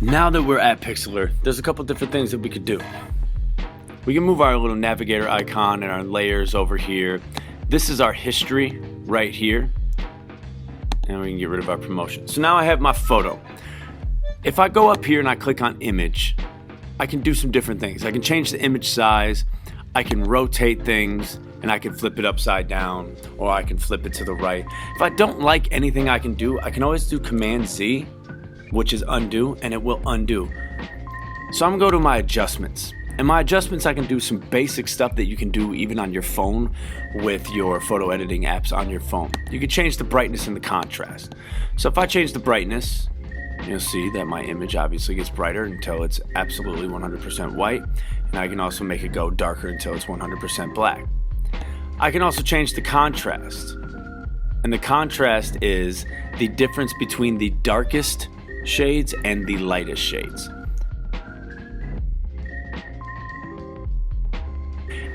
Now that we're at Pixlr, there's a couple different things that we could do. We can move our little navigator icon and our layers over here. This is our history right here. And we can get rid of our promotion. So now I have my photo. If I go up here and I click on image, I can do some different things. I can change the image size, I can rotate things, and I can flip it upside down, or I can flip it to the right. If I don't like anything I can do, I can always do Command Z, which is undo, and it will undo. So I'm gonna go to my adjustments. In my adjustments, I can do some basic stuff that you can do even on your phone with your photo editing apps on your phone. You can change the brightness and the contrast. So if I change the brightness, you'll see that my image obviously gets brighter until it's absolutely 100% white. And I can also make it go darker until it's 100% black. I can also change the contrast. And the contrast is the difference between the darkest shades and the lightest shades.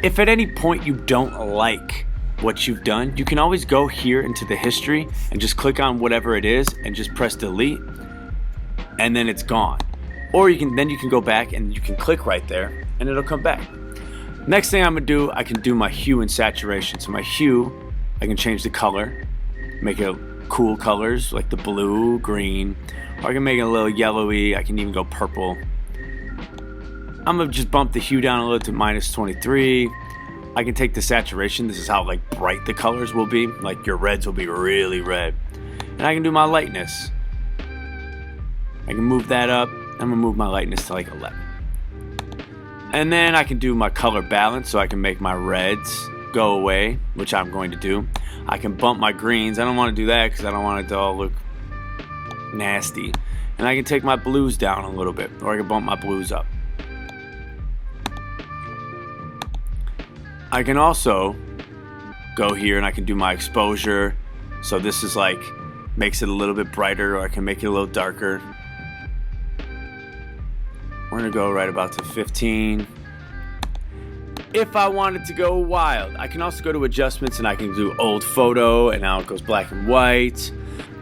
If at any point you don't like what you've done, you can always go here into the history and just click on whatever it is and just press delete, and then it's gone. Or you can go back and you can click right there and it'll come back. Next thing I'm gonna do, I can do my hue and saturation. So my hue, I can change the color, make it cool colors like the blue, green, or I can make it a little yellowy. I can even go purple. I'm gonna just bump the hue down a little to -23. I can take the saturation. This is how like bright the colors will be. Like your reds will be really red. And I can do my lightness. I can move that up. I'm gonna move my lightness to like 11. And then I can do my color balance, so I can make my reds go away, which I'm going to do. I can bump my greens. I don't want to do that because I don't want it to all look nasty. And I can take my blues down a little bit, or I can bump my blues up. I can also go here and I can do my exposure. So this is like, makes it a little bit brighter, or I can make it a little darker. We're gonna go right about to 15. If I wanted to go wild, I can also go to adjustments and I can do old photo, and now it goes black and white.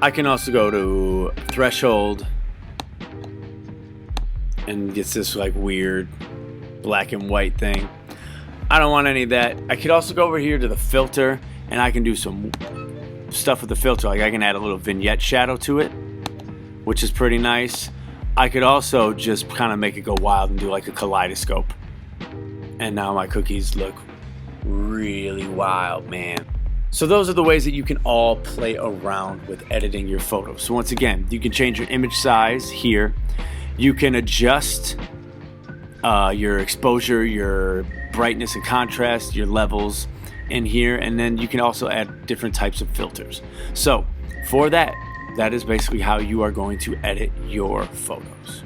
I can also go to threshold and gets this like weird black and white thing. I don't want any of that. I could also go over here to the filter and I can do some stuff with the filter. Like I can add a little vignette shadow to it, which is pretty nice. I could also just kind of make it go wild and do like a kaleidoscope. And now my cookies look really wild, man. So those are the ways that you can all play around with editing your photos. So once again, you can change your image size here. You can adjust your exposure, your brightness and contrast, your levels in here, and then you can also add different types of filters. So for that is basically how you are going to edit your photos.